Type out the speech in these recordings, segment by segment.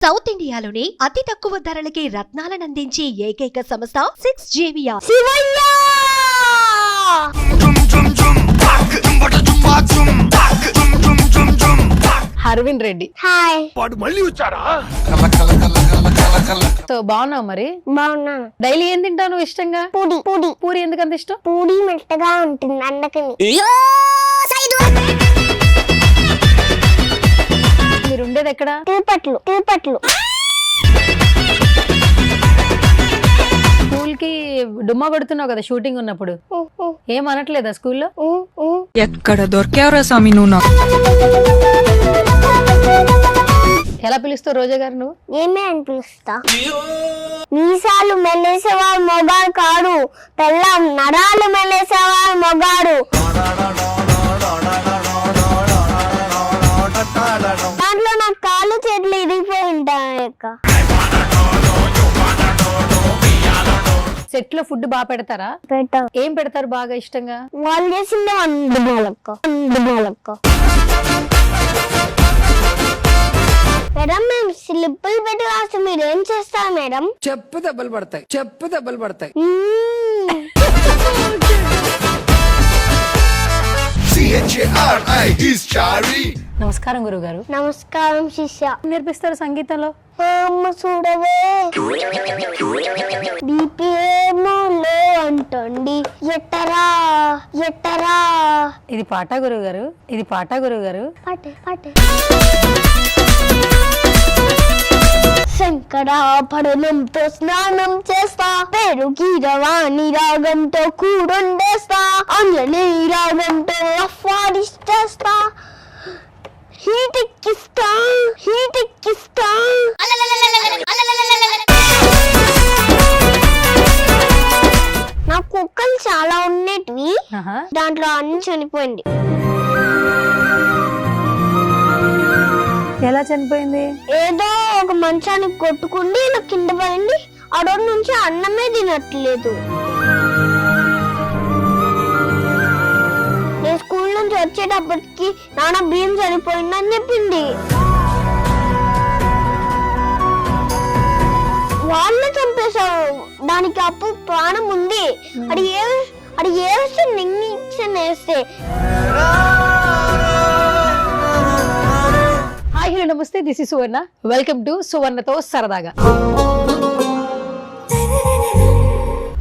South ఇండియాలోని అతి తక్కువ ధరలకి రత్నాలనందించే ఏకైక సంస్థ 6JVR. హర్విన్ రెడ్డి. హాయ్. వాడు మళ్ళీ వచ్చాడా? సో బాగున్నావు మరి? బాగున్నాను. డైలీ ఏం తింటావు నువ్వు ఇష్టంగా? పూడి పూడి పూరి ఎందుకంత ఇష్టం? పూడి మెత్తగా ఉంటుంది అందుకని. మీరు ఉండేది ఎక్కడ? తిరుపతిలో. తిరుపతిలో స్కూల్ కి డుమ్మా కొడుతున్నావు కదా షూటింగ్ ఉన్నప్పుడు, ఏం అనట్లేదా స్కూల్లో? ఎక్కడ దొరికేవరా స్వామి నువ్వు నాకు? ఎలా పిలుస్తావు రోజా గారు నువ్వు? ఏమే అని పిలుస్తా. మీసాలు మెలేసేవాడు మొగాడు కాడు, పెళ్ళాం నరాలు మెలేసేవాడు మొగాడు. దాంట్లో నా కాళ్ళు చేతులు ఇరిగిపోయి ఉంటాయి. సెట్ లో ఫుడ్ బాగా పెడతారా? పెట్టా. ఏం పెడతారు బాగా ఇష్టంగా? వాళ్ళు చేసింది అందుబాలక్క. మేడం మేము స్లిప్పులు పెట్టి రాస్తే మీరు ఏం చేస్తారు మేడం? చెప్పు దెబ్బలు పడతాయి, చెప్పు దెబ్బలు పడతాయి. నమస్కారం గురువు గారు. నమస్కారం శిష్య. నేర్పిస్తారు సంగీతంలో? అమ్మ చూడవే బీపీఏమో లో అంటండి ఎట్టరా ఎట్టరా. ఇది పాట గురువు గారు, ఇది పాట గురువు గారు. పాటే పాటే. శంకరాభరణంతో స్నానం చేస్తా, పెరుగి రవాణి రాగంతో కూడొండేస్తా, అంజలి రాగంతో అఫ్వాడిస్తా, హీటెక్కిస్తా హీటెక్కిస్తా. నా కుక్కలు చాలా ఉన్నటివి, దాంట్లో అన్ని చనిపోయింది. ఎలా చనిపోయింది? ఏదో ఒక మంచానికి కొట్టుకుండి ఇలా కింద పడింది. ఆ రోజు నుంచి అన్నమే తినట్లేదు. నేను స్కూల్ నుంచి వచ్చేటప్పటికి నాన్న బియ్యం సరిపోయిందని చెప్పింది. వాళ్ళే చంపేశారు. దానికి అప్పుడు ప్రాణం ఉంది. అది ఏస్తే నింగిషన్ వేస్తే. హాయ్ హలో నమస్తే, this is Suvarna. Welcome to సువర్ణతో సరదాగా.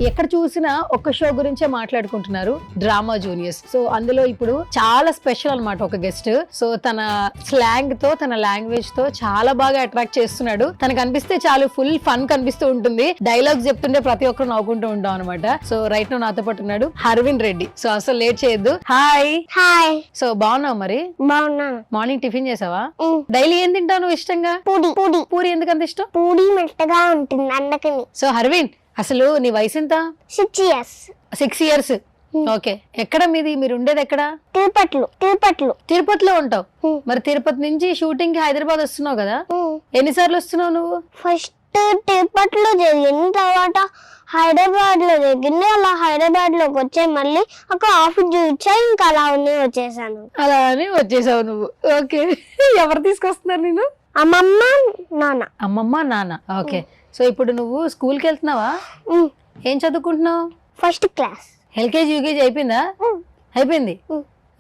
ఎక్కడ చూసినా ఒక్క షో గురించే మాట్లాడుకుంటున్నారు, డ్రామా జూనియర్స్. సో అందులో ఇప్పుడు చాలా స్పెషల్ అన్నమాట ఒక గెస్ట్. సో తన స్లాంగ్ తో, తన లాంగ్వేజ్ తో చాలా బాగా అట్రాక్ట్ చేస్తున్నాడు. తనకు అనిపిస్తే చాలు ఫుల్ ఫన్ కనిపిస్తూ ఉంటుంది. డైలాగ్స్ చెప్తుంటే ప్రతి ఒక్కరు నవ్వుకుంటూ ఉంటాం అనమాట. సో రైట్ నో నాతో పాటు ఉన్నాడు హర్విన్ రెడ్డి. సో అసలు లేట్ చేయొద్దు. హాయ్. హాయ్. సో బాగున్నావు మరి? బాగున్నాను. మార్నింగ్ టిఫిన్ చేసావా? డైలీ ఏం తింటావు నువ్వు ఇష్టంగా? పూడి పూడి. పూరి ఎందుకంత ఇష్టం? పూడి మెత్తగా ఉంటుంది అందుకని. సో హర్విన్, అసలు నీ వయసు ఎంత? 6 years. 6 years. ఓకే. ఎక్కడ మీది? మీరు ఉండేది ఎక్కడ? తిరుపతిలో. తిరుపతిలో. తిరుపతిలో ఉంటావు. మరి తిరుపతి నుంచి షూటింగ్ కి హైదరాబాద్ వస్తున్నావు కదా, ఎన్నిసార్లు వస్తున్నావు నువ్వు? ఫస్ట్ తిరుపతిలో జరిగింది, తర్వాత హైదరాబాద్ లో జరిగింది. అలా హైదరాబాద్ లోకి వచ్చే మళ్ళీ అక్కడ ఆఫీస్ చూపించా, ఇంకా అలా వచ్చేసాను. అలా అని వచ్చేసావు నువ్వు. ఓకే. ఎవరు తీసుకొస్తున్నారు నేను? అమ్మమ్మ నాన్న. అమ్మమ్మ నాన్న. ఓకే. సో ఇప్పుడు నువ్వు స్కూల్ కి వెళ్తున్నావా? ఏం చదువుకుంటున్నావు? First class. ఎల్కేజీ యూకేజీ అయిపోయిందా? అయిపోయింది.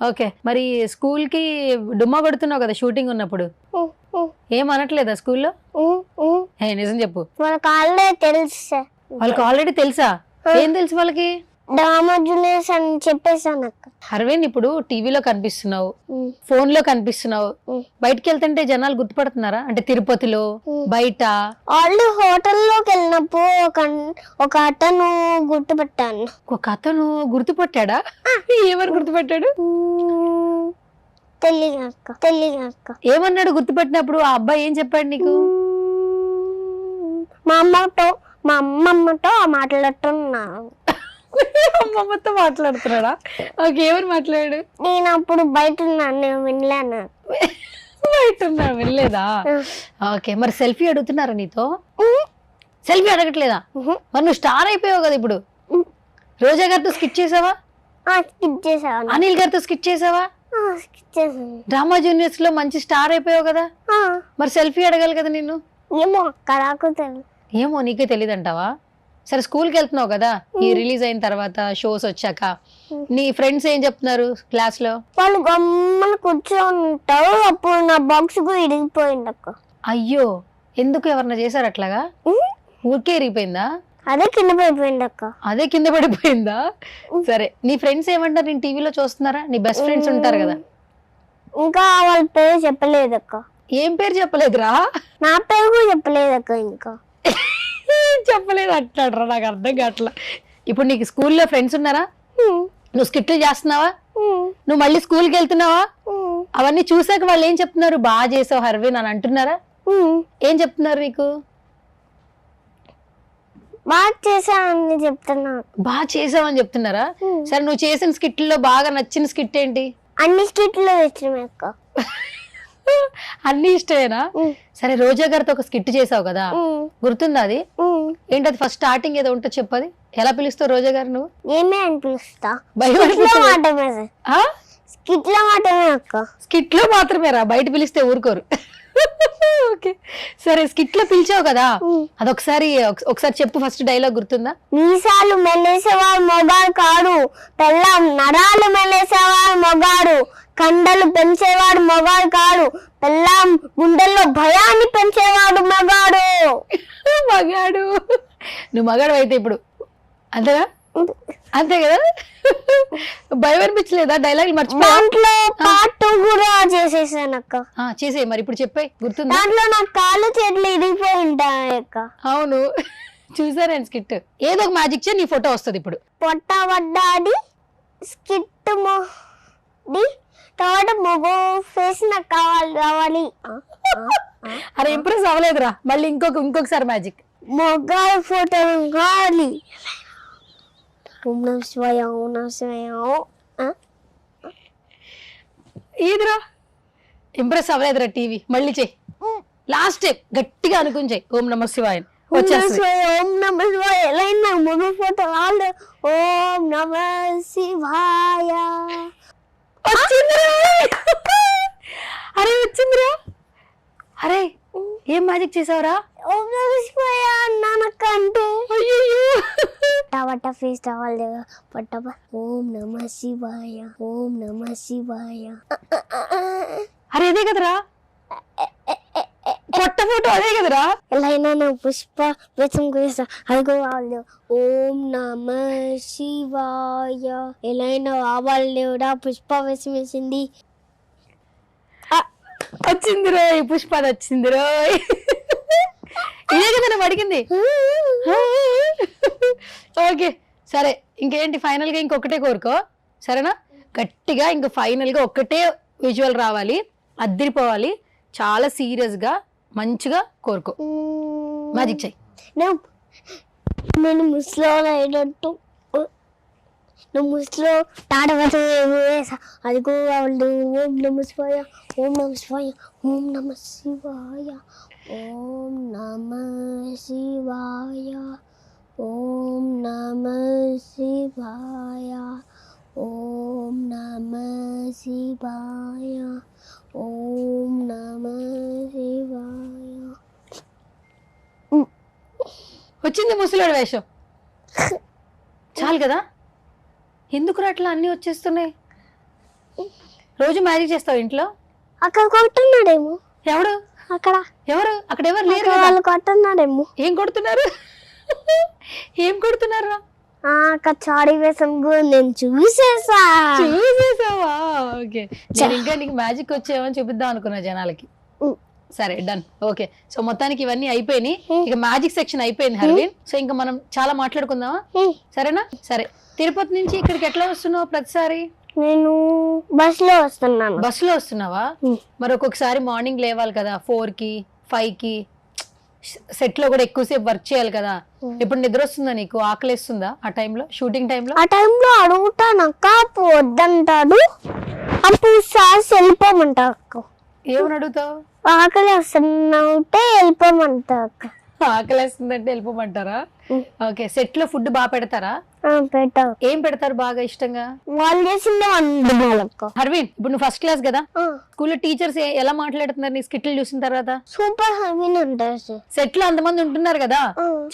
ఓకే. మరి స్కూల్ కి డుమ్మా కొడుతున్నావు కదా షూటింగ్ ఉన్నప్పుడు, ఏం అనట్లేదా స్కూల్లో? నిజం చెప్పు. వాళ్ళకి ఆల్రెడీ తెలుసు. వాళ్ళకి ఆల్రెడీ తెలుసా? ఏం తెలుసు వాళ్ళకి? డ్రామా జూనియర్స్ అని చెప్పేసాను అక్క. హర్విన్, ఇప్పుడు టీవీలో కనిపిస్తున్నావు, ఫోన్ లో కనిపిస్తున్నావు, బయటకి వెళ్తుంటే జనాలు గుర్తుపడుతున్నారా? అంటే తిరుపతిలో బయట ఆల్రెడీ హోటల్లోకి వెళ్ళినప్పుడు ఒక అతను గుర్తుపట్టాను. ఒక అతను గుర్తుపట్టాడా? ఏమని గుర్తుపట్టాడు? తెలియదు అక్క. ఏమన్నాడు గుర్తుపట్టినప్పుడు? ఆ అబ్బాయి ఏం చెప్పాడు నీకు? మా అమ్మమ్మతో మాట్లాడుతున్నాను. అమ్మమ్మతో మాట్లాడుతున్నాడా? ఓకే. ఎవరు మాట్లాడు? నేను అప్పుడు బయట ఉన్నాను, నేను వినలేను. బయట ఉన్నా, వినలేదా? ఓకే. మరి సెల్ఫీ అడుగుతున్నారా నీతో? సెల్ఫీ అడగట్లేదా? మరి నువ్వు స్టార్ అయిపోయావు కదా ఇప్పుడు. రోజా గారితో స్కిట్ చేసావా? స్కిట్ చేసావా? అనిల్ గారితో స్కిట్ చేసావా? స్కిట్ చేసాను. డ్రామా జూనియర్స్ లో మంచి స్టార్ అయిపోయావు కదా, మరి సెల్ఫీ అడగాలి కదా నిన్ను. ఏమో అక్క నాకు తెలియదు. ఏమో నీకే తెలియదు అంటావా? సరే స్కూల్కి వెళ్తున్నావు కదా, ఈ రిలీజ్ అయిన తర్వాత షోస్ వచ్చాక నీ ఫ్రెండ్స్ ఏం చెప్తున్నారు క్లాస్ లో? వాళ్ళు గమ్మని కూర్చొని ఉంటారు. అప్పుడు నా బాక్స్ కూడా ఇరిగిపోయింది అక్క. అయ్యో, ఎందుకు ఎవరన్నా చేశారు అట్లాగా? ఊరికే ఇరిగిపోయిందా? అదే కింద పడిపోయింది అక్క. అదే కింద పడిపోయిందా? సరే, నీ ఫ్రెండ్స్ ఏమంటారు? నేను టీవీలో చూస్తున్నారా? నీ బెస్ట్ ఫ్రెండ్స్ ఉంటారు కదా. ఇంకా వాళ్ళ పేరు చెప్పలేదు అక్క. ఏం పేరు చెప్పలేదురా? నా పేరు కూడా చెప్పలేదు అక్క. ఇంకా చెప్పలేదు అంటాడు. నాకు అర్థం కావట్లా. ఇప్పుడు నీకు స్కూల్లో ఫ్రెండ్స్ ఉన్నారా? నువ్వు స్కిట్లు చేస్తున్నావా? నువ్వు మళ్ళీ స్కూల్కి వెళ్తున్నావా? అవన్నీ చూసాక వాళ్ళు ఏం చెప్తున్నారు? బాగా చేసావు హర్విన్ అని అంటున్నారా? ఏం చెప్తున్నారు నీకు? బాగా చేశానని చెప్తున్నా. బాగా చేసావని చెప్తున్నారా? సరే, నువ్వు చేసిన స్కిట్లో బాగా నచ్చిన స్కిట్ ఏంటి? అన్ని స్కిట్లు ఇష్టమే అక్క. అన్ని ఇష్టమేనా? సరే, రోజా గారితో ఒక స్కిట్ చేసావు కదా, గుర్తుందా అది? ఏంటది? ఫస్ట్ స్టార్టింగ్ ఏదో ఉంటే చెప్పది. ఎలా పిలుస్తావు రోజా గారు నువ్వు? ఏమే అని పిలుస్తా. ఆ? స్కిట్ లో మాటమే అక్క. స్కిట్ లో మాత్రమేరా, బయట పిలిస్తే ఊరుకోరు. ఓకే, సరే, స్కిట్ లో పిలిచావు కదా, అదొకసారి ఒకసారి చెప్పు. ఫస్ట్ డైలాగ్ గుర్తుందా? మీసాలు మెల్లేసేవాడు మొగాడు కాడు, పెళ్ళం నరాలు మెల్లేసేవాడు మొగాడు, కండలు పెంచేవాడు మొగాడు కాడు, పెళ్ళం గుండెల్లో భయాన్ని పెంచేవాడు మగాడు. మగాడు. నువ్వు మగాడు అయితే ఇప్పుడు అంతేనా? అంతే కదా? భయం అనిపించలేదా? డైలాగ్ మర్చిపోయా? దాంట్లో పార్ట్ కూడా చేసేసానక్క. చేసే మరి ఇప్పుడు చెప్పే, గుర్తుందా? దాంట్లో నా కాళ్ళు చేతులు ఇరిగిపోయి ఉంటాయి అక్క. అవును, చూసాను నేను స్కిట్. ఏదో ఒక మ్యాజిక్ చే నీ ఫోటో వస్తుంది ఇప్పుడు. పొట్ట పడ్డాడి స్కిట్ తర్వాత మొగో ఫేస్ నాకు కావాలి. అరే, ఇంప్రెస్ అవ్వలేదురా. మళ్ళీ ఇంకొకసారి మ్యాజిక్. మొగాడు ఫోటో కావాలి. ఓం నమః శివాయ, ఓం నమః శివాయ. ఈదిరా, ఇంప్రెస్ అవ్వలేదురా టీవీ. మళ్ళీ చెయ్యి, లాస్ట్ టైం గట్టిగా అనుకుని చెయ్యి. ఓం నమః శివాయ వచ్చేస్తుంది. ఓం నమః శివాయ. ఎలా అయినా మొగ ఫోటో కావాలి. ఓం నమః శివాయ. అరే, వచ్చిందిరా. అరే, ఏం మ్యాజిక్ చేసావురా? ఓం నమః శివాయ అన్నానక్క. అంటే అయ్యో, టవట ఫేస్ రావాలి. పట్ట ఓం నమః శివాయ, ఓం నమః శివాయ. అరే అదే కదరా, పొట్ట ఫోటో అదే కదరా. ఎలా అయినా నా పుష్ప వేసం చేస్తా. అదిగో వాళ్ళు ఓం నమః శివాయ. ఎలా అయినా రావాలి దేవుడా, పుష్ప వేసం వేసింది. వచ్చిందిరో, ఈ పుష్ప వచ్చిందిరో. ఇదే కదా నువ్వు అడిగింది. ఓకే, సరే, ఇంకేంటి? ఫైనల్ గా ఇంకొకటే కోరుకో, సరేనా? గట్టిగా ఇంక ఫైనల్ గా ఒక్కటే విజువల్ రావాలి, అద్దరిపోవాలి, చాలా సీరియస్ గా మంచిగా కోరుకో. మ్యాజిక్ చెయ్యి. నేను ముస్లో అయినట్టు నువ్వు ముస్లో తాడవత అదిగో వాళ్ళు ఓం నమః శివాయ, ఓం నమః శివాయ, ఓం నమః శివాయ, ఓం నమః శివాయ, ఓం నమః శివాయ, ఓం నమః శివాయ, ఓం నమః శివాయ. వచ్చింది ముసలాడు వేషం. చాలు కదా? ఎందుకు అట్లా అన్ని వచ్చేస్తున్నాయి? రోజు మ్యాజిక్ చేస్తావు ఇంట్లో? అక్కడ కొట్టున్నాడేమో. ఎవడు అక్కడ? ఎవరు? అక్కడ ఎవరు లేరు కదా. వాళ్ళు కొట్టున్నాడేమో. ఏం కొడుతున్నారు? ఏం కొడుతున్నారు? అక్కడ చాడీ వేసం కూడా నేను చూసేసావా? ఓకే, నేను ఇంకా నీకు మ్యాజిక్ వచ్చేవని చూపిద్దాం అనుకున్నా జనాలకి. సరే, డన్. ఓకే, సో మొత్తానికి ఇవన్నీ అయిపోయినాయి. ఇక మ్యాజిక్ సెక్షన్ అయిపోయింది హర్విన్. సో ఇంకా మనం చాలా మాట్లాడుకుందామా? సరేనా? సరే, తిరుపతి నుంచి ఇక్కడికి ఎట్లా వస్తున్నావు ప్రతిసారి? నేను బస్ లో వస్తున్నాను. బస్ లో వస్తున్నావా? మరి ఒక్కొక్కసారి మార్నింగ్ లేవాలి కదా, 4కి 5కి. సెట్ లో కూడా ఎక్కువసేపు వర్క్ చేయాలి కదా. ఇప్పుడు నిద్ర వస్తుందా నీకు? ఆకలిస్తుందా ఆ టైంలో, షూటింగ్ టైంలో? ఆ టైంలో అడుగుతాను అక్క, వద్దంటాడు. అప్పుడు సార్ వెళ్ళిపోమంటా అక్క. ఏమని అడుగుతావు? ఆకలి వస్తుంటే వెళ్ళిపోమంటా అక్క. ఆకలేస్తుందంటే వెళ్ళిపోమంటారా? ఓకే, సెట్ లో ఫుడ్ బాగా పెడతారా? పెట్టావు ఏం పెడతారు బాగా ఇష్టంగా? వాళ్ళు చేసిందే వండుకోవాలక్క. హర్విన్, ఇప్పుడు నువ్వు ఫస్ట్ క్లాస్ కదా, స్కూల్లో టీచర్స్ ఎలా మాట్లాడుతున్నారు నీ స్కిట్లు చూసిన తర్వాత? సూపర్ హర్విన్ అంటారు సార్. సెట్ లో అంతమంది ఉంటున్నారు కదా,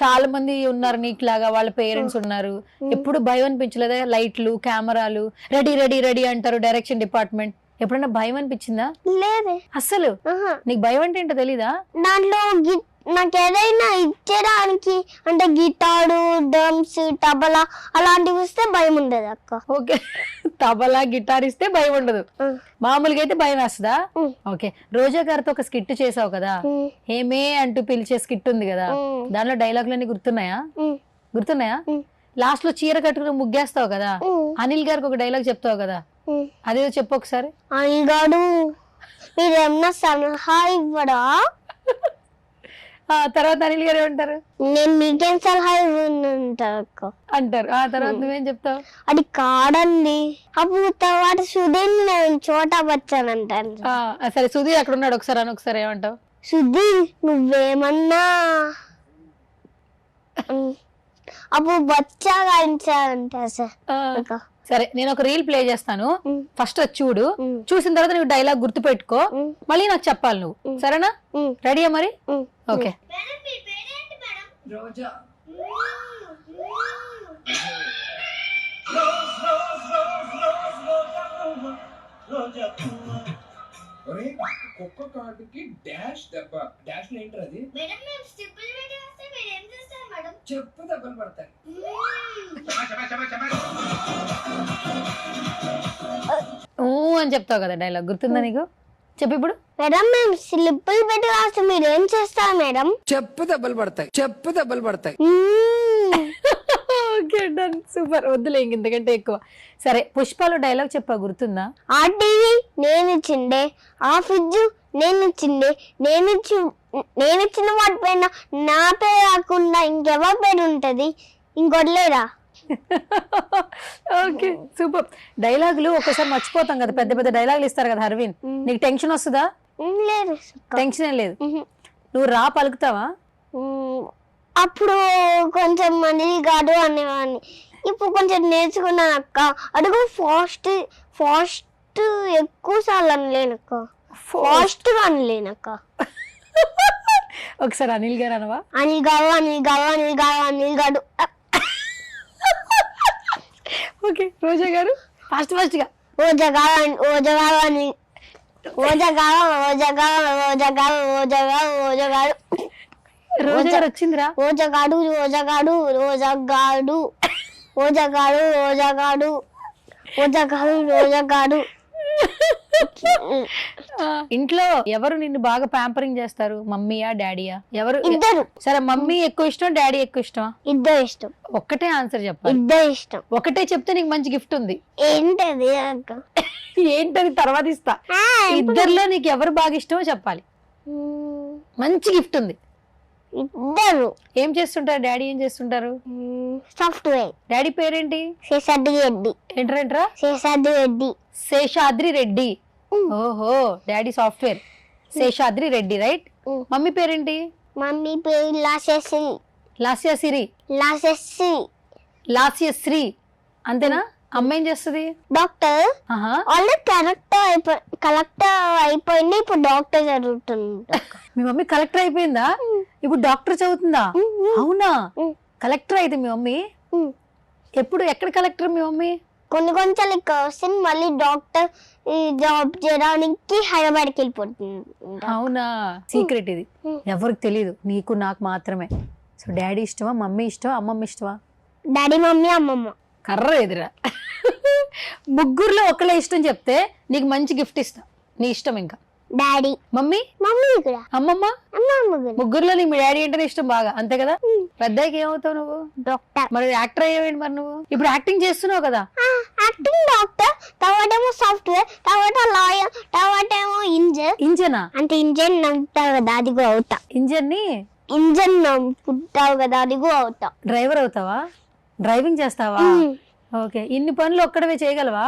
చాలా మంది ఉన్నారు నీకులాగా, వాళ్ళ పేరెంట్స్ ఉన్నారు. ఎప్పుడు భయం అనిపించలేదా? లైట్లు, కెమెరాలు, రెడీ రెడీ రెడీ అంటారు డైరెక్షన్ డిపార్ట్మెంట్. ఎప్పుడైనా భయం అనిపించిందా? లేదే అసలు నీకు భయం అంటే ఏంటో తెలీదా? దాంట్లో నాకు ఏదైనా ఇచ్చేయడానికి అంటే గిటారు, డ్రమ్స్, తబలా అలాంటివి ఇస్తే భయం ఉండదు అక్క. ఓకే, తబలా గిటార్ ఇస్తే భయం ఉండదు, మామూలుగా అయితే భయం వేస్తుందా? ఓకే, రోజా గారితో ఒక స్కిట్ చేసావు కదా, ఏమే అంటూ పిలిచే స్కిట్ ఉంది కదా, దానిలో డైలాగులన్నీ గుర్తున్నాయా? గుర్తున్నాయా? లాస్ట్ లో చీర కట్టుకుని ముగ్గేస్తావు కదా, అనిల్ గారికి ఒక డైలాగ్ చెప్తావు కదా, అదేదో చెప్పు ఒకసారి. అనిల్ గారు మీరేమన్నా సలహా ఇవ్వడా? తర్వాత అనిల్ గారు ఏమంటారు? నేను మీకేం సలహా ఇవ్వనంటారు అక్క అంటారు. ఆ తర్వాత నువ్వేం చెప్తావు? అది కాదండి. అప్పుడు తర్వాత సుధీర్ నేను చోటా వచ్చానంటాను. సరే, సుధీర్ అక్కడ ఉన్నాడు, ఒకసారి అని ఒకసారి ఏమంటావు? సుధీర్ నువ్వేమన్నా అప్పుడు బచ్చా గాయించాలంటారు సార్. సరే, నేను ఒక రీల్ ప్లే చేస్తాను, ఫస్ట్ అది చూడు, చూసిన తర్వాత నువ్వు డైలాగ్ గుర్తు పెట్టుకో, మళ్ళీ నాకు చెప్పాలి నువ్వు, సరేనా? రెడీయా మరి? ఓకే. కుక్క కాటుకి డాష్ దెబ్బ. డాష్ ఏంటి అది? చెప్పు దెబ్బలు పడతాయి. అని చెప్తావు కదా డైలాగ్, గుర్తుందా నీకు? చెప్పు ఇప్పుడు. మేడం మేము స్లిప్పులు పెట్టి రాస్తే మీరు ఏం చేస్తారు మేడం? చెప్పు దెబ్బలు పడతాయి. చెప్పు దెబ్బలు పడతాయి. Okay, done, super. వద్దులే ఇంతకంటే ఎక్కువ. సరే, పుష్పలో డైలాగ్ చెప్పా, గుర్తుందా? ఆ టీవీ నేను ఇచ్చిండే, ఆ ఫ్రిడ్జ్ నేను ఇచ్చిండే, నేను ఇచ్చిన వాటి పైన నా పేరు రాకుండా ఇంకెవరి పేరు ఉంటది? ఇంకోటి లేదా? Okay, super. డైలాగులు ఒక్కసారి మర్చిపోతాం కదా, పెద్ద పెద్ద డైలాగులు ఇస్తారు కదా హర్విన్, నీకు టెన్షన్ వస్తుందా? లేదు, టెన్షన్ ఏం లేదు. నువ్వు రా పలుకుతావా? అప్పుడు కొంచెం అనిల్ గారు అనేవాడిని, ఇప్పుడు కొంచెం నేర్చుకున్నాను అక్క. అడుగు ఫాస్ట్ ఎక్కువ సార్లు అనలేనక్క, ఫాస్ట్ గా అనలేనక్క. ఒకసారి అనిల్ గారు అనవా? అనిల్ గారు అనిల్ గారు అనిల్ గారు అనిల్ గారు. ఓకే, రోజా గారు ఫాస్ట్ ఫాస్ట్ గా. రోజా గారు రోజా గారు అని రోజా గారు రోజా గారు రోజా గారు రోజా గారు రోజా గారు రోజా గారు వచ్చిందిరా. రోజా గాడు రోజా గాడు రోజా గాడు రోజా గాడు రోజా గాడు రోజా గాడు రోజా గాడు. ఇంట్లో ఎవరు నిన్ను బాగా ప్యాంపరింగ్ చేస్తారు, మమ్మీయా డాడీయా? ఎవరు? ఇద్దరు. సరే, మమ్మీ ఎక్కువ ఇష్టం, డాడీ ఎక్కువ ఇష్టం? ఇద్దరు ఇష్టం. ఒక్కటే ఆన్సర్ చెప్పాలి. ఇద్దరు ఇష్టం. ఒకటే చెప్తే నీకు మంచి గిఫ్ట్ ఉంది. ఏంటది అక్క? ఏంటది తర్వాత ఇస్తా. ఇద్దరిలో నీకు ఎవరు బాగా ఇష్టమో చెప్పాలి, మంచి గిఫ్ట్ ఉంది. ఇద్దరు. ఏం చేస్తుంటారు డాడీ? ఏం చేస్తుంటారు? సాఫ్ట్వేర్. డాడీ పేరేంటి? శేషాద్రి రెడ్డి. ఏంటంటరా? శేషాద్రి రెడ్డి. శేషాద్రి రెడ్డి. ఓహో, daddy software, Seshadri Reddy, right. Mummy పేరేంటి? మమ్మీ పేరు లాస్యశ్రీ. లాస్యశ్రీ. లాస్యశ్రీ. లాస్యశ్రీ, అంతేనా? అమ్మ ఏం చేస్తుంది? డాక్టర్. ఆల్రెడీ కలెక్టర్ అయిపోయింది, ఇప్పుడు డాక్టర్ చదువుతుంది. మీ మమ్మీ కలెక్టర్ అయిపోయిందా? ఇప్పుడు డాక్టర్ చదువుతుందా? అవునా? కలెక్టర్ అయితే మీ మమ్మీ ఎప్పుడు ఎక్కడ కలెక్టర్ మీ మమ్మీ? కొంచెం ఇక్కడ వస్తుంది, మళ్ళీ డాక్టర్ జాబ్ చేయడానికి హైదరాబాద్కి వెళ్ళిపోతుంది. అవునా? సీక్రెట్ ఇది, ఎవరికి తెలియదు, నీకు నాకు మాత్రమే. సో డాడీ ఇష్టమా, మమ్మీ ఇష్టమా, అమ్మమ్మ ఇష్టమా? డాడీ, మమ్మీ, అమ్మమ్మ. కర్ర ఎదురా. ముగ్గురులో ఒకళ్ళే ఇష్టం చెప్తే నీకు మంచి గిఫ్ట్ ఇస్తా, నీ ఇష్టం. ఇంకా డాడీ, మమ్మీ, మమ్మీ కూడా, అమ్మమ్మ. ముగ్గురులో నీకు మీ డాడీ అంటేనే ఇష్టం బాగా, అంతే కదా? పెద్దకి ఏమవుతావు నువ్వు? డాక్టర్. మరి యాక్టర్ అయ్యేవేంటి మరి నువ్వు? ఇప్పుడు యాక్టింగ్ చేస్తున్నావు కదా? యాక్టింగ్, డాక్టర్, తర్వాత ఏమో సాఫ్ట్వేర్, తర్వాత లాయర్, తర్వాత ఏమో ఇంజన్. ఇంజనా? అంటే ఇంజన్ నమ్ముతావు కదా, అది కూడా అవుతా. ఇంజన్ ని ఇంజన్ నమ్ముతావు కదా, అది కూడా అవుతా. డ్రైవర్ అవుతావా? డ్రైవింగ్ చేస్తావా? ఓకే, ఇన్ని పనులు ఒక్కడవే చేయగలవా?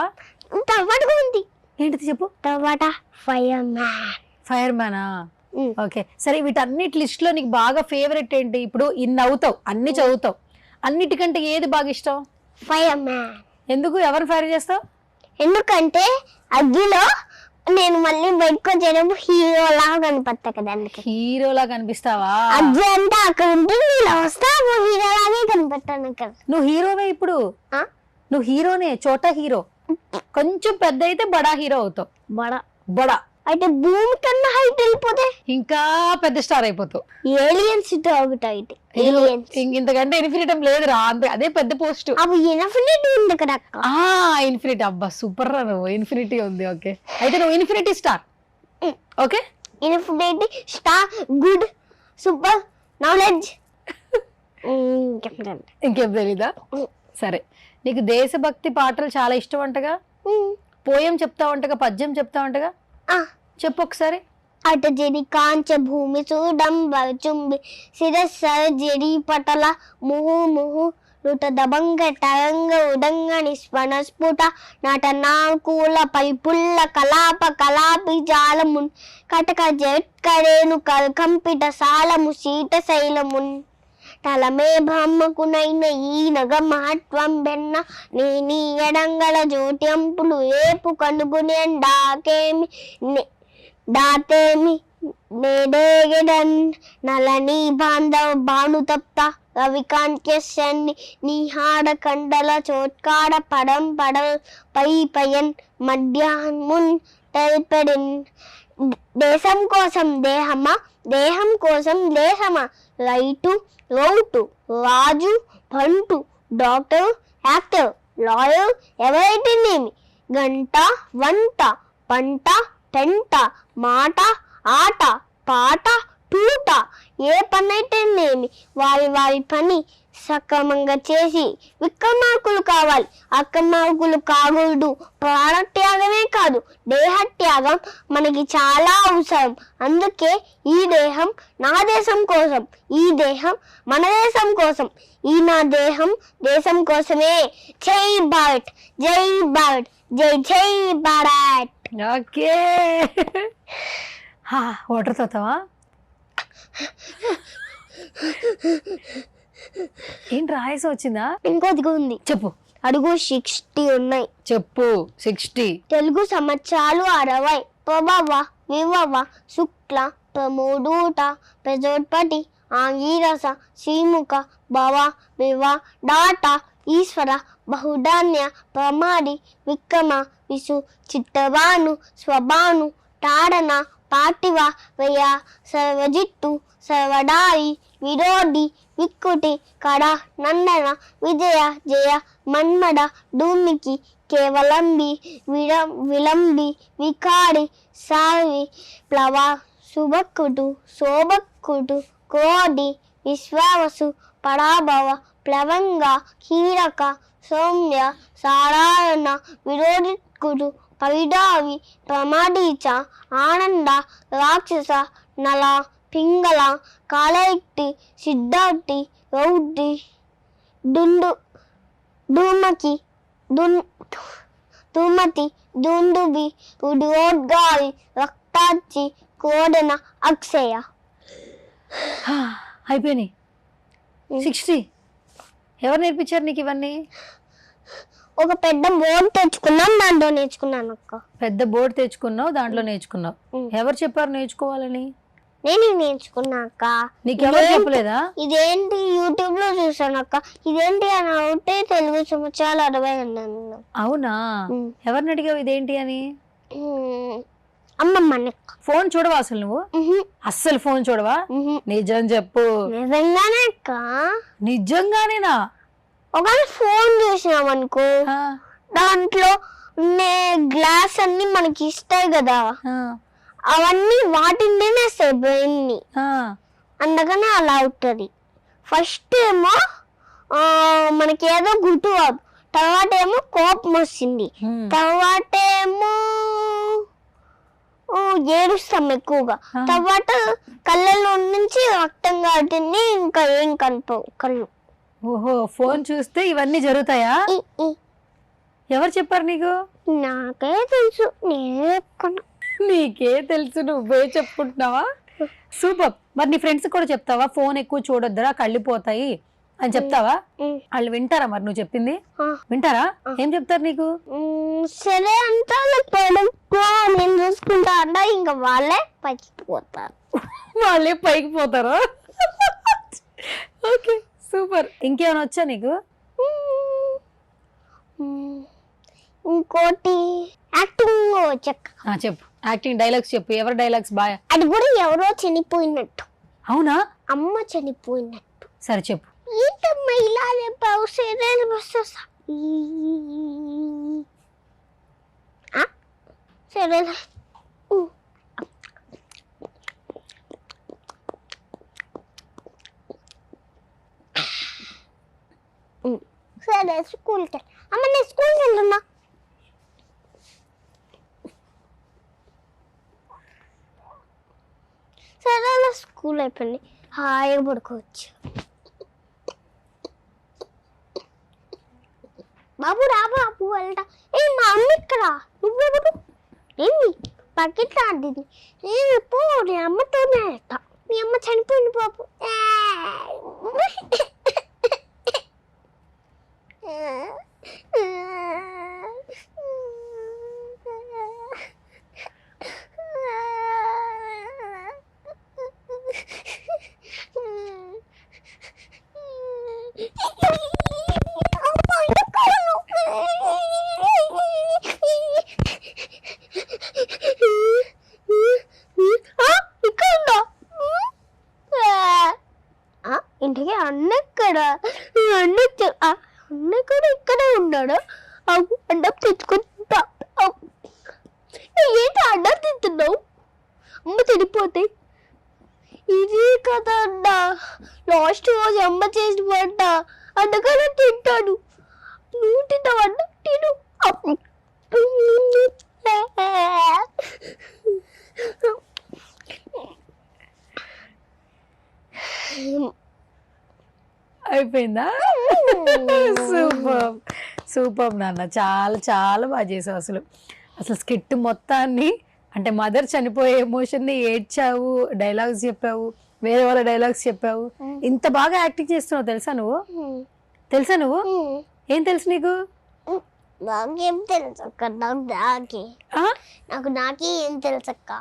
తర్వాత ఉంది. ఏంటిది చెప్పు. తర్వాత ఫైర్ మ్యాన్. ఫైర్ మ్యానా? ఓకే, సరే వీటన్నిటి లిస్ట్ లో నీకు బాగా ఫేవరెట్ ఏంటి? ఇప్పుడు ఇన్ని అవుతావు, అన్ని చదువుతావు, అన్నిటికంటే ఏది బాగా ఇష్టం? Fire man. ఎందుకు? ఎవరిని ఫైర్ చేస్తావు? ఎందుకంటే అగ్గిలో నేను మళ్ళీ బయటకు వచ్చేటప్పుడు హీరో లాగా కనిపిస్తా కదా, అందుకే. హీరోలా కనిపిస్తావా? అగ్గి అంటే అక్కడ ఉంటుంది, ఇలా వస్తా హీరో లాగే కనిపెట్టాను అక్కడ. నువ్వు హీరోవే ఇప్పుడు. నువ్వు హీరోనే, చోటా హీరో. కొంచెం పెద్ద అయితే బడా హీరో అవుతావు. బడా అయితే భూమి కన్నా హైట్ వెళ్ళిపోతే ఇంకా పెద్ద స్టార్ అయిపోతావు. ఏలియన్స్ అయితే ఇంతకంటే ఇన్ఫినిటం లేదురా, అంతే, అదే పెద్ద పోస్ట్. అవి ఇన్ఫినిటీ ఉంది కదా అక్క. ఇన్ఫినిటీ, అబ్బా సూపర్ రా నువ్వు. ఇన్ఫినిటీ ఉంది, ఓకే. అయితే నువ్వు infinity star. Okay, infinity star, good, super, knowledge. ఇంకేం తెలీదా? సరే, నీకు దేశభక్తి పాటలు చాలా ఇష్టం అంటగా. పోయం చెప్తావంటగా, పద్యం చెప్తావంటగా, చెప్పు ఒకసారి. అట జడి కాంచ భూమి చూడంబ చుంబి శిరస్సర జడి పటల ముహు ముహు రుట దబంగ తరంగ ఉడంగ నిస్పణ స్ఫుట నట నాకూల పరిపుల్ల కలాప కలాపి జాలమున్ కటక జట్కరేను కంపిట సాలము శీత శైలమున్ తలమే బ్రహ్మకునైన ఈ నగ మహత్వం బెన్న నీ ఎడంగల జ్యోత్యంపులు ఏపు కనుగునే దాతేమి నేడేగడన్ నలని బాంధవ భాను తప్త రవికాంత్యన్ని నీహాడ కండల చోట్కాడ పడం పడల్ పై పయన్ మధ్యాహ్మున్ తెల్పెడిన్ దేశం కోసం దేహమా, దేహం కోసం దేశమా, రైటు రౌటు, రాజు బంటు, డాక్టర్ యాక్టర్, లాయర్ ఎవరైతేనేమి, గంట వంట పంట పెంట మాట ఆట పాట తూట, ఏ పని అయితేనేమి వారి వారి పని సక్రమంగా చేసి విక్రమార్కులు కావాలి. అక్రమార్కులు కాకూడదు. ప్రాణత్యాగమే కాదు, దేహత్యాగం మనకి చాలా అవసరం. అందుకే ఈ దేహం నా దేశం కోసం, ఈ దేహం మన దేశం కోసం, ఈ నా దేహం దేశం కోసమే. జై భారత్, జై భారత్, జై జై భారత్. Okay, water తాతావా? ఏంటి రాయసం వచ్చిందా? ఇంకోదిగా ఉంది, చెప్పు. అడుగు 60 ఉన్నాయి. చెప్పు. 60 తెలుగు సంవత్సరాలు 60. ప్రభవ వివవ శుక్ల ప్రమోదూట ప్రజోత్పటి ఆంగీరస శ్రీముఖ భవ వివ డాట ఈశ్వర బహుధాన్య ప్రమాది విక్రమ విసు చిత్తభాను స్వభాను తాడన పాటివ వయ సర్వజిత్తు సర్వడాయి విరోధి విక్కుటి కడ నందన విజయ జయ మన్మడ ధూమికి కేవలంబి విలంబి వికారి సావి ప్లవ శుభక్కుటు శోభక్కుటు కోడి విశ్వావసు పరాభవ ప్లవంగ కీరక సౌమ్య సాధారణ విరోధికుడు పరిడావి ప్రమాదీచ ఆనంద రాక్షస నల పింగళ కాలైక్టి సిద్ధార్థి రౌద్రి దుండు ధూమకి ధూమతి దుందుబి ఉద్యోద్గారి రక్తాచి కోడన అక్షయ. అయిపోయినాయి. 60 ఎవరు నేర్పించారు నీకు ఇవన్నీ? ఒక పెద్ద బోర్డు తెచ్చుకున్నాం, దాంట్లో నేర్చుకున్నాను అక్క. పెద్ద బోర్డు తెచ్చుకున్నావు, దాంట్లో నేర్చుకున్నావు. ఎవరు చెప్పారు నేర్చుకోవాలని? నేను నేర్చుకున్నా అక్క. నీకెవరు చెప్పలేదా? ఇదేంటి యూట్యూబ్ లో చూసాను అక్క. ఇదేంటి అని అవుతే తెలుగు సంవత్సరాలు 60 అన్నాను. అవునా? ఎవరిని అడిగావు ఇదేంటి అని? అమ్మమ్మ. ఫోన్ చూడవా అసలు నువ్వు? అస్సలు ఫోన్ చూడవా? నిజం చెప్పు. నిజంగానే అక్క. నిజంగానేనా? ఒకవేళ ఫోన్ చూసినాం అనుకో, దాంట్లో గ్లాస్ అన్ని మనకి ఇస్తాయి కదా, అవన్నీ వాటింటేనే వస్తాయి బ్రెయిన్ ని. అందుకనే అలా అవుతుంది. ఫస్ట్ ఏమో మనకి ఏదో గుర్తు కాదు, తర్వాత ఏమో కోపం వస్తుంది, తర్వాత ఏమో ఏడుస్తాం ఎక్కువగా, తర్వాత కళ్ళలో నుంచి రక్తం కారుతుంది, ఇంకా ఏం కళ్ళు. ఓహో, ఫోన్ చూస్తే ఇవన్నీ జరుగుతాయా? ఎవరు చెప్పారు నీకు? నాకే తెలుసు, నేనే చెప్పుకున్నా. నీకే తెలుసు, నువ్వే చెప్పుకుంటున్నావా? సూపర్. మరి నీ ఫ్రెండ్స్ కూడా చెప్తావా ఫోన్ ఎక్కువ చూడొద్దురా కళ్ళు పోతాయి అని చెప్తావా? వాళ్ళు వింటారా మరి నువ్వు చెప్పింది? వింటారా? ఏం చెప్తారు నీకు? సరే అంతా పడుకో నేను చూసుకుంటా అన్నా ఇంకా వాళ్ళే పైకి పోతారు. వాళ్ళే పైకి పోతారా? Okay super. ఇంకేమైనా వచ్చా నీకు? ఇంకోటి యాక్టింగ్ చెక్క. చెప్పు, యాక్టింగ్ డైలాగ్స్ చెప్పు. ఎవరి డైలాగ్స్ బాగా? అది కూడా ఎవరో చనిపోయినట్టు. అవునా? అమ్మ చనిపోయినట్టు. సరే చెప్పు. ఏంటమ్మా ఇలా చెప్పావు? సీరియల్ వస్తా సరే సరే స్కూల్కి అమ్మ నేను స్కూల్కి వెళ్తున్నా. సరే అలా స్కూల్ అయిపోయింది, హాయిగా పడుకోవచ్చు. బాబు రా బాబు వెళ్తా. ఏ మా అమ్మ ఇక్కడ, నువ్వెవరు? ఏమి పక్కింట్లో ఆడింది. నేను పో నీ అమ్మతోనే వెళ్తా. మీ అమ్మ చనిపోయింది బాబు. ఇంటికి అన్న ఇక్కడ, అన్న కూడా ఇక్కడే ఉన్నాడు. అన్నం తెచ్చుకుంటా. ఏంటి అన్నం తింటున్నావు? అమ్మ చనిపోతే ఇది కదా అన్న, లాస్ట్ రోజు అమ్మ చేసి వంట అన్నగానే తింటాను. నువ్వు తిన్నావు అన్న? తిను. అయిపోయిందా? సూపర్ సూపర్ నాన్న, చాలా చాలా బాగా చేసావు. అసలు స్కిట్ మొత్తాన్ని అంటే మదర్ చనిపోయే ఎమోషన్ని ఏడ్చావు, డైలాగ్స్ చెప్పావు, వేరే వాళ్ళ డైలాగ్స్ చెప్పావు. ఇంత బాగా యాక్టింగ్ చేస్తున్నావు తెలుసా నువ్వు? ఏం తెలుసు నీకు? నాకేం తెలుసు అక్క, నాకే ఏం తెలుసు అక్క.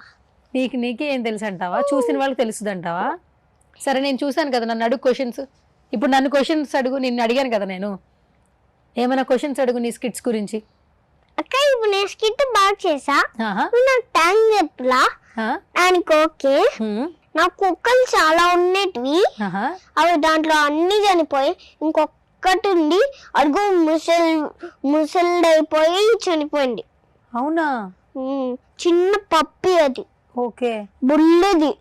నీకే ఏం తెలుసు అంటావా? చూసిన వాళ్ళకి తెలుస్తుంది అంటావా? సరే నేను చూసాను కదా, నన్ను అడుగు క్వశ్చన్స్. ఇప్పుడు నన్ను క్వశ్చన్స్ అడుగు. నిన్ను అడిగాను కదా నేను, ఏమైనా క్వశ్చన్స్ అడుగు నీ స్కిట్స్ గురించి. అక్క ఇప్పుడు నేను స్కిట్ బాగా చేసా, నాకు టైం చెప్పలా దానికి ఓకే. నాకు కుక్కలు చాలా ఉండేటివి, అవి దాంట్లో అన్ని చనిపోయి ఇంకొకటి ఉంది, అడుగు ముసలిదైపోయి చనిపోయింది. అవునా? చిన్న పప్పి, అది ఓకే బుల్లది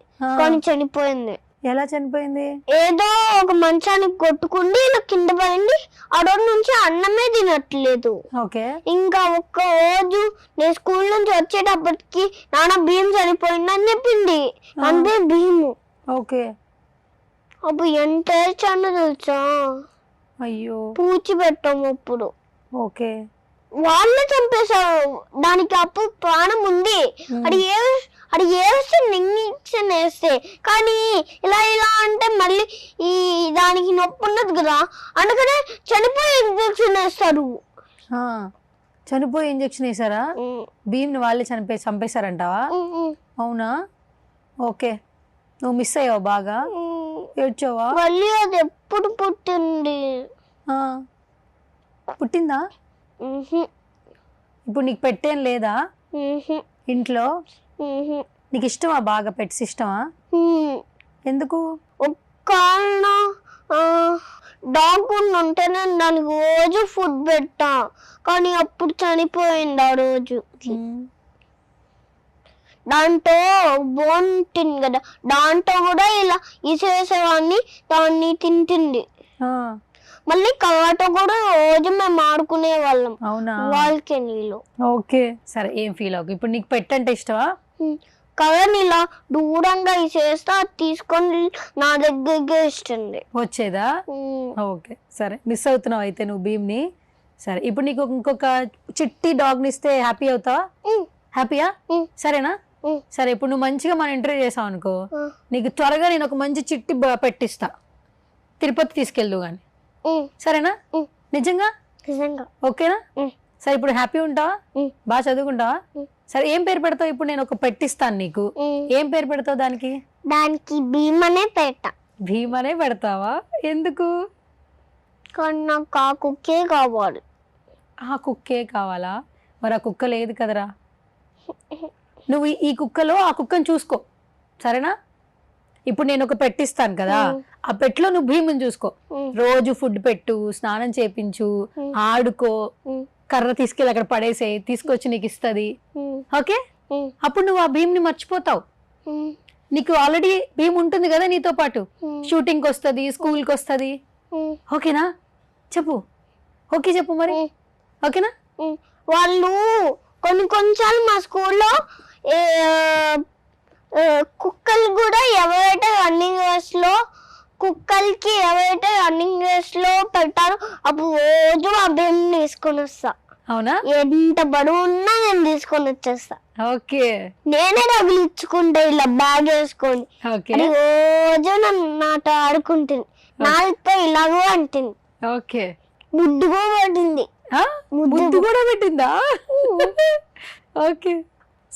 కానీ చనిపోయింది. ఎలా చనిపోయింది? ఏదో ఒక మంచానికి కొట్టుకుండి ఇలా కింద పడింది. ఆ రోజు నుంచి అన్నమే తినట్లేదు. ఇంకా ఒక్క రోజు నేను స్కూల్ నుంచి వచ్చేటప్పటికి నాన్న భీమ్ చనిపోయిందని చెప్పింది. అంతే భీము. అప్పుడు ఎంత ఏడ్చానో తెలుసా? అయ్యో, పూచి పెట్టాము అప్పుడు. వాళ్ళే చంపేశారు. దానికి అప్పుడు ప్రాణం ఉంది. అది వేస్తే ఇంజక్షన్ వేస్తే, కానీ ఇలా అంటే మళ్ళీ ఈ దానికి నొప్పి ఉన్నది కదా, అందుకనే చనిపోయే ఇంజక్షన్ వేస్తారు. చనిపోయే ఇంజక్షన్ వేసారా? భీమ్ని వాళ్ళే చంపేశారంటావా? అవునా? ఓకే, నువ్వు మిస్ అయ్యావు బాగా, ఏడ్చావా? మళ్ళీ అది ఎప్పుడు పుట్టిందా? ఇప్పుడు నీకు పెట్టేం లేదా ఇంట్లో? నీకు ఇష్టమా బాగా? పెట్స్ ఇష్టమా? ఎందుకు? డాగ్ ఉంటేనే దానికి రోజు ఫుడ్ పెట్టా, కానీ అప్పుడు చనిపోయింది ఆ రోజు. దాంట్లో బోన్ తింది కదా, దాంట్లో కూడా ఇలా ఇసేసేవాడిని, దాన్ని తింటుంది. మళ్ళీ కవాటో కూడా రోజు మేము ఆడుకునే వాళ్ళం. అవునా? బాల్కనీలో. ఓకే సరే, ఏం ఫీల్ అవ్వకు. ఇప్పుడు నీకు పెట్ అంటే ఇష్టమా? కవర్ ఇలా దూరంగా ఇసేస్తే అది తీసుకొని నా దగ్గరగా ఇస్తుంది. వచ్చేదా? ఓకే సరే, మిస్ అవుతున్నావు అయితే నువ్వు భీమ్ని. సరే, ఇప్పుడు నీకు ఇంకొక చిట్టి డాగ్ని ఇస్తే హ్యాపీ అవుతావా? హ్యాపీయా? సరేనా? ఉమ్. సరే ఇప్పుడు నువ్వు మంచిగా మన ఇంటర్వ్యూ చేసావు అనుకో, ఉమ్. నీకు త్వరగా నేను ఒక మంచి చిట్టి పెట్టిస్తా, తిరుపతి తీసుకెళ్దు గాని, ఉమ్. సరేనా? ఉమ్. నిజంగా నిజంగా. ఓకేనా? ఉమ్. సరే ఇప్పుడు హ్యాపీ ఉంటావా? ఉమ్. బాగా చదువుకుంటావా? ఉమ్. సరే ఏం పేరు పెడతావు? ఇప్పుడు నేను ఒక పెట్టిస్తాను నీకు, ఉమ్. ఏం పేరు పెడతావు దానికి? దానికి భీమనే పెట్ట. భీమనే పెడతావా? ఎందుకు? కానీ నాకు ఆ కుక్కే కావాలి. ఆ కుక్కే కావాలా? మరి ఆ కుక్క లేదు కదరా. నువ్వు ఈ కుక్కలో ఆ కుక్కను చూసుకో, సరేనా? ఇప్పుడు నేను ఒక పెట్టిస్తాను కదా, ఆ పెట్లో నువ్వు భీముని చూసుకో. ఉమ్. రోజు ఫుడ్ పెట్టు, స్నానం చేపించు, ఆడుకో, ఉమ్. కర్ర తీసుకెళ్ళి అక్కడ పడేసే, తీసుకొచ్చి నీకు ఇస్తుంది. ఉమ్. ఓకే? ఉమ్. అప్పుడు నువ్వు ఆ భీమ్ని మర్చిపోతావు. ఉమ్. నీకు ఆల్రెడీ భీమ్ ఉంటుంది కదా నీతో పాటు, ఉమ్. షూటింగ్కి వస్తుంది, స్కూల్కి వస్తుంది. ఉమ్. ఓకేనా? చెప్పు. ఓకే చెప్పు మరి. ఉమ్. ఓకేనా? ఉమ్. వాళ్ళు కొన్నిసార్లు మా స్కూల్లో కుక్కలు కూడా ఎవరైతే రన్నింగ్ రేస్ లో కుక్కలకి ఎవరైతే రన్నింగ్ రేస్ లో పెట్టారో అప్పుడు రోజు ఆ భీమ్ తీసుకొని వస్తా. అవునా? ఎంత బరువు ఉన్నా నేను తీసుకొని వచ్చేస్తా. ఓకే నేనే తగిలించుకుంటా ఇలా బ్యాగ్ వేసుకొని. ఓకే అది రోజు నాతో ఆడుకుంటుంది, నాతో ఇలాగో అంటుంది, ఓకే. ముద్దు కూడా పట్టింది. ముద్దు కూడా పెట్టిందా? ఓకే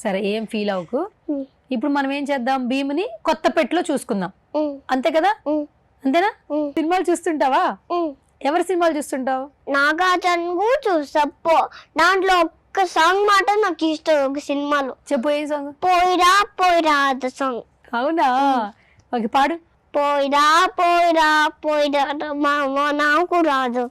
సరే, ఏం ఫీల్ అవ్వకు. ఉమ్. ఇప్పుడు మనం ఏం చేద్దాం, భీముని కొత్త పెట్లో చూసుకుందాం, ఉమ్. అంతే కదా? ఉమ్. అంతేనా? ఉమ్. సినిమాలు చూస్తుంటావా? ఉమ్. ఎవరి సినిమాలు చూస్తుంటావు? నాగార్జున చూస్తా. దాంట్లో ఒక్క సాంగ్ మాట నాకు ఇష్టం ఒక సినిమాలో. చెప్పు, ఏ సాంగ్? పోయిరా పోయిరా అద సాంగ్. అవునా? ఓకే పాడు. పోయిరా పోయిరా పోయిరా మామ నాకు రాదు.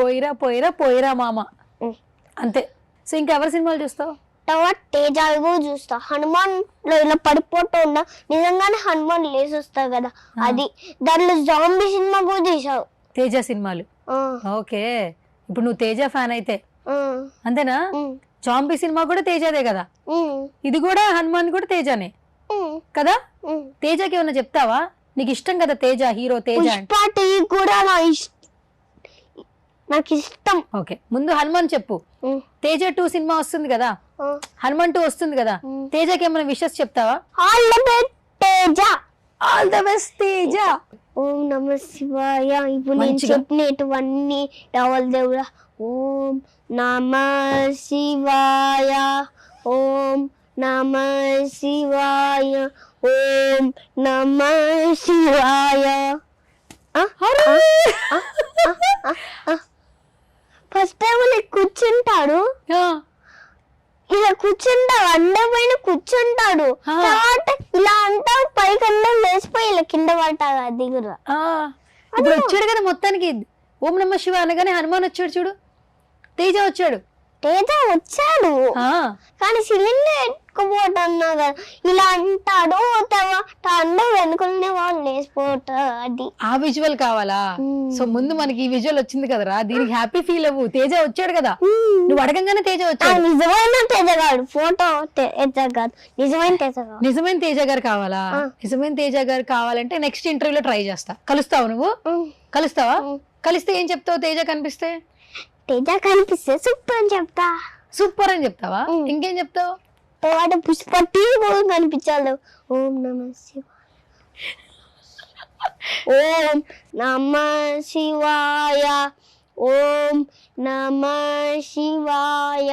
పోయిరా పోయిరా పోయిరా మామ, ఉమ్. అంతే. సో ఇంకా ఎవరి సినిమాలు చూస్తావు? తర్వాత తేజాలు కూడా చూస్తా. హనుమాన్ లో ఇలా పడిపోతూ ఉన్నా నిజంగానే హనుమాన్ లేసి వస్తాయి కదా, అది. దాంట్లో జాంబీ సినిమా కూడా తీసావు. తేజ సినిమాలు. ఓకే, ఇప్పుడు నువ్వు తేజ ఫ్యాన్ అయితే అంతేనా? జాంబీ సినిమా కూడా తేజదే కదా, ఇది కూడా హనుమాన్ కూడా తేజనే కదా? తేజకి ఏమన్నా చెప్తావా? నీకు ఇష్టం కదా తేజ, హీరో తేజ అంటే. కూడా నాకు ఇష్టం. ఓకే, ముందు హనుమాన్ చెప్పు. తేజ 2 సినిమా వస్తుంది కదా, హనుమాన్ 2 వస్తుంది కదా, తేజకి ఏమైనా విషెస్ చెప్తావా? All the best Teja. All the best Teja. ఓం నమ శివాయ. ఇప్పుడు నేను చెప్పినటువన్నీ రావాలి దేవుడా. ఓం నమ శివాయ, ఓం నమ శివాయ, ఓం నమ శివాయ. ఫస్ట్ టైం ఇలా కూర్చుంటాడు, ఇలా కూర్చుంటాడు, అండపైన కూర్చుంటాడు, తర్వాత ఇలా అంటాడు, పైకన్నా లేచిపోయి ఇలా కింద పడతాడు. అది కూడా ఇప్పుడు వచ్చాడు కదా మొత్తానికి. ఓం నమ శివ అనగానే హనుమాన్ వచ్చాడు చూడు, తేజ వచ్చాడు. తేజ వచ్చాడు కానీ సిలిండర్ ఎత్తుకుపోతున్నా కదా, ఇలా అంటాడు, అండ వెనుకనే వాళ్ళు లేచిపోతాడు. అది ఆ విజువల్ కావాలా? సో ముందు మనకి ఈ విజువల్ వచ్చింది కదరా, దీనికి హ్యాపీ ఫీల్ అవ్వు. తేజ వచ్చాడు కదా, నువ్వు అడగంగానే తేజ వచ్చాడు. నిజమైన తేజ గారు, ఫోటో తేజ గారు, నిజమైన తేజ గారు. నిజమైన తేజ గారు కావాలా? నిజమైన తేజ గారు కావాలంటే నెక్స్ట్ ఇంటర్వ్యూలో ట్రై చేస్తా. కలుస్తావు నువ్వు? కలుస్తావా? కలిస్తే ఏం చెప్తావు? తేజ కనిపిస్తే? తేజ కనిపిస్తే సూపర్ అని చెప్తా. సూపర్ అని చెప్తావా? ఇంకేం చెప్తావు? తర్వాత పుష్పటి కూడా కనిపించాలి. ఓం నమ శివాయ, ఓం నమ శివాయ, ఓం నమ శివాయ.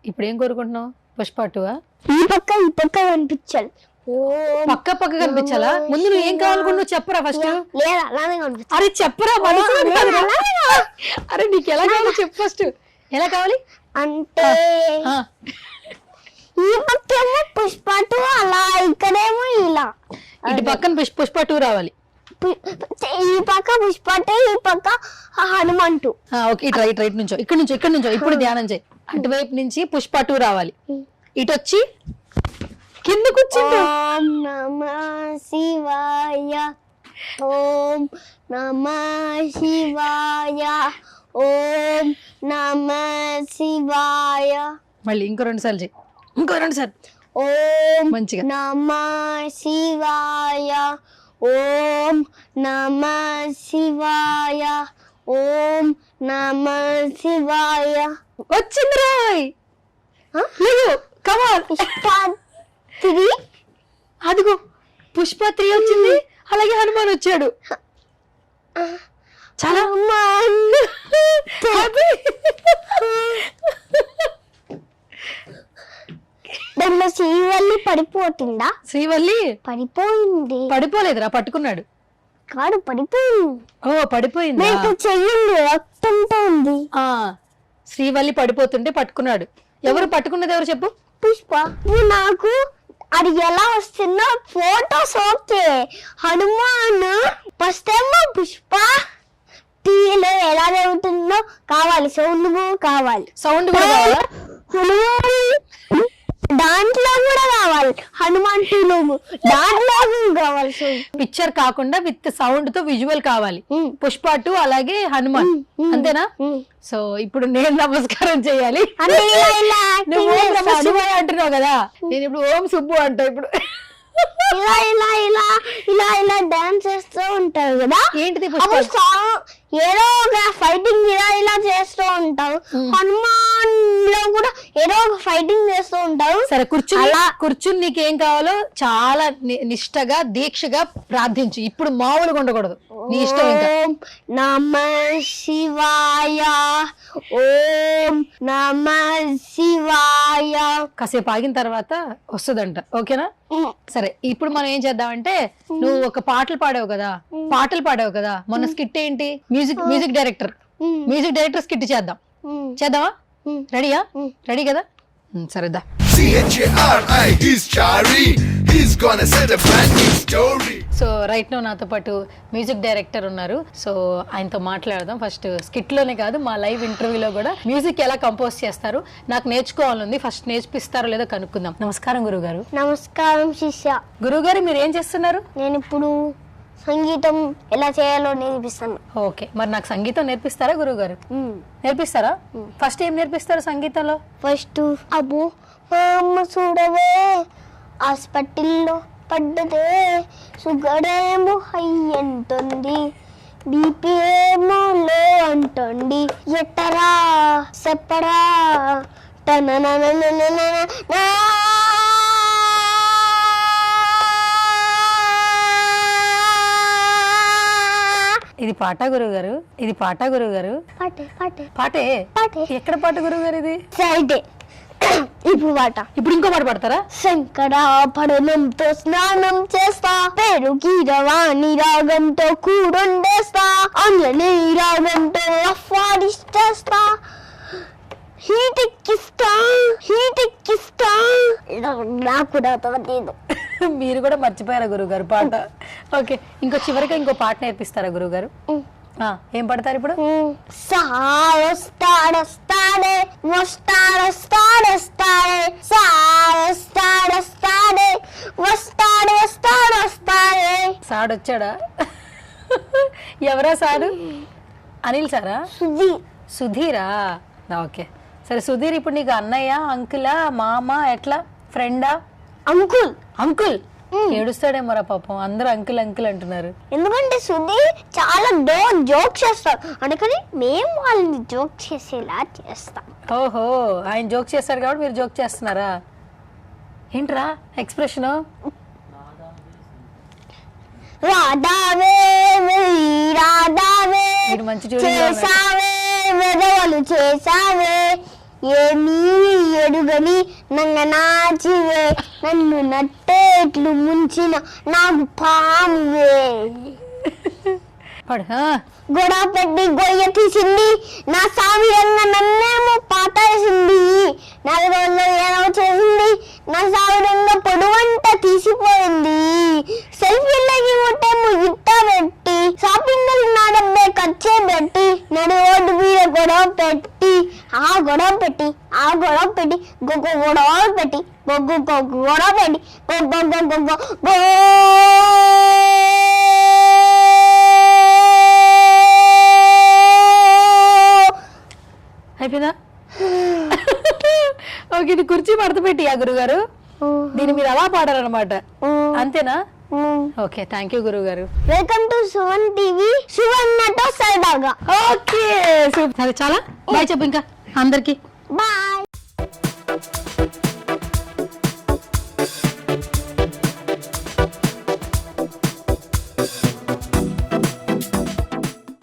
ఇప్పుడు ఏం కోరుకుంటున్నావు? పుష్ప 2? ఈ పక్క కనిపించాలి. పక్క పక్క కనిపించాలా? ముందు నువ్వు ఏం కావాలనుకుంటున్నావు చెప్పరా ఫస్ట్. లేదా అలానే కనిపించాలి. అరే చెప్పరా, అరే నీకు ఎలా కావాలి చెప్పు ఫస్ట్. ఎలా కావాలి అంటే ఈ పక్కేమో పుష్ప 2, అలా ఇక్కడేమో ఇలా. ఇటు పక్కన పుష్ప 2 రావాలి. ఈ పక్క పుష్ప 2, ఈ పక్క హనుమాన్ 2. ఓకే, ఇటు రైట్ నుంచో, ఇక్కడ నుంచో ఇప్పుడు ధ్యానం చేయి. అటువైపు నుంచి పుష్ప 2 రావాలి, ఇటు వచ్చి కింద కూర్చుంటా. ఓం నమ శివాయ, ఓం నమ శివాయ, ఓం నమ శివాయ. మళ్ళీ ఇంకో 2 సార్లు చేయి, ఇంకో 2 సార్లు. ఓం మంచిగా. నమ శివాయ, ఓం నమ శివాయ, ఓం నమ శివాయ. వచ్చింది రాయ్. కమాన్. పుష్ప 3 అదిగో పుష్ప 3 వచ్చింది, అలాగే హనుమాన్ వచ్చాడు. చాలా దాంట్లో శ్రీవల్లి పడిపోతుందా? శ్రీవల్లి పడిపోయింది. పడిపోలేదురా, పట్టుకున్నాడు. కాదు పడిపోయింది. ఓ పడిపోయింది. నాకు చెయ్యండి రక్తంతో ఉంది. ఆ శ్రీవల్లి పడిపోతుంటే పట్టుకున్నాడు. ఎవరు పట్టుకున్నది ఎవరు చెప్పు? పుష్ప. నువ్వు నాకు అది ఎలా వస్తుందో ఫోటోస్ ఓకే. హనుమాన్ ఫస్ట్ ఏమో పుష్ప టీలో ఎలా జరుగుతుందో కావాలి, సౌండ్ కావాలి. సౌండ్ కూడా కావాలా? హనుమాన్ దాంట్లో కూడా కావాలి, హనుమాన్ టీలో దాంట్లో కావాలి. పిక్చర్ కాకుండా విత్ సౌండ్ తో విజువల్ కావాలి. పుష్ప 2 అలాగే హనుమాన్, అంతేనా? సో ఇప్పుడు నేను నమస్కారం చేయాలి. అంటే నువ్వు ఓం నమః శివాయ అంటున్నావు కదా, నేను ఇప్పుడు ఓం సుబ్బు అంటా. ఇప్పుడు ఇలా ఇలా ఇలా ఇలా ఇలా డాన్స్ చేస్తూ ఉంటారు కదా. ఏంటిది అప్పుడు ఏదో ఒక ఫైటింగ్ ఇలా ఇలా చేస్తూ ఉంటారు. హనుమాన్ లో కూడా ఏదో ఒక ఫైటింగ్ చేస్తూ ఉంటారు. సరే కూర్చుని నీకేం కావాలో చాలా నిష్టగా దీక్షగా ప్రార్థించు. ఇప్పుడు మామూలుగా ఉండకూడదు, నీ ఇష్టం. ఓం నమః శివాయ, ఓం నమః శివాయ. కాసేపు ఆగిన తర్వాత వస్తుందంట, ఓకేనా? సరే ఇప్పుడు మనం ఏం చేద్దామంటే, నువ్వు ఒక పాటలు పాడావు కదా మొన్న స్కిట్ ఏంటి? మ్యూజిక్ డైరెక్టర్ స్కిట్ చేద్దామా? రెడీ కదా? సరేదా. CHARI, he's Chari. He's gonna set a brand new story. So right now నాతో పాటు మ్యూజిక్ డైరెక్టర్ ఉన్నారు. సో ఆయనతో మాట్లాడదాం. ఫస్ట్ స్కిట్ లోనే కాదు, మా లైవ్ ఇంటర్వ్యూలో కూడా మ్యూజిక్ ఎలా కంపోజ్ చేస్తారు నాకు నేర్చుకోవాలని. ఫస్ట్ నేర్పిస్తారో లేదో కనుక్కుందాం. నమస్కారం గురుగారు. నమస్కారం శిష్య. గురుగారు మీరు ఏం చేస్తున్నారు? నేను ఇప్పుడు సంగీతం ఎలా చేయాలో నేర్పిస్తాను. ఓకే, మరి నాకు సంగీతం నేర్పిస్తారా గురుగారు? నేర్పిస్తారా? ఫస్ట్ ఏం నేర్పిస్తారు సంగీతంలో? ఫస్ట్ అబ్బో అమ్మ చూడవే హాస్పిటల్లో పడ్డదే, షుగర్ ఏమో హై అంటుంది, బీపీ ఏమో లో అంటుంది, ఎట్టరా చెప్పరా టననననననన. ఇది పాట గురుగారు, పాటే పాటే పాటే. పాటే. ఎక్కడ పాట గురుగారు ఇది? సైడే. ఇప్పుడు పాట. ఇప్పుడు ఇంకో పాట పాడతారా? శంకరాభరణంతో స్నానం చేస్తా, పెరుగి రవాణి రాగంతో కూడొండేస్తా, అంజలి రాగంతో అఫ్వాడిస్తా, హీటెక్కిస్తా. నాకు రాదు. మీరు కూడా మర్చిపోయారా గురుగారు పాట? ఓకే, ఇంకో చివరిగా ఇంకో పాట నేర్పిస్తారా గురుగారు? ఏం పడతారు ఇప్పుడు? సాడొస్తాడొస్తాడే సాడొచ్చాడా? ఎవరా సారు? అనిల్ సారా? సుధీరా? ఓకే సరే. సుధీర్ ఇప్పుడు నీకు అన్నయ్య, అంకులా, మామ, ఎట్లా? ఫ్రెండా? అంకుల్ ఏడుస్తాడేమోరా పాపం, అందరూ అంకుల్ అంటున్నారు. ఎందుకంటే సుధీర్ చాలా జోక్ చేస్తారు, అందుకని మేము వాళ్ళని జోక్ చేసేలా చేస్తాం. ఓహో, ఆయన జోక్ చేస్తారు కాబట్టి మీరు జోక్ చేస్తున్నారా? ఏంట్రా ఎక్స్ప్రెషన్? రాధావే మంచి చేసావే, వెదవలు చేసావే, ఏమీ ఎడుగని నాచివే, నన్ను నట్టేట్లు ముంచిన నాకు పామువే. గొడవ పెట్టి గొయ్య తీసింది, నా సావిరంగా నన్నేమో పాతేసింది, 4 రోజుల్లో ఏదో చేసింది, నా సావిరంగా పొడవంట తీసిపోయింది, సెల్ఫీలకి ఒకటేమో ఇట్ట పెట్టి, షాపింగ్ నా డబ్బే ఖర్చే పెట్టి, నడి రోడ్డు మీద గొడవ పెట్టి, గొడవ పెట్టి గొడవ పెట్టి అయిపోయిందా? ఓకే, ఇది కుర్చీ మడత పెట్టి గురుగారు దీన్ని మీరు అలా పాడారనమాట, అంతేనా? ఓకే, థ్యాంక్ యూ గురుగారు. వెల్కమ్ టు సువన్ టీవీ, సువర్ణతో సరదాగా. ఓకే సరే, చాలా బాయ్ చెప్పు ఇంకా అందరికి. బాయ్.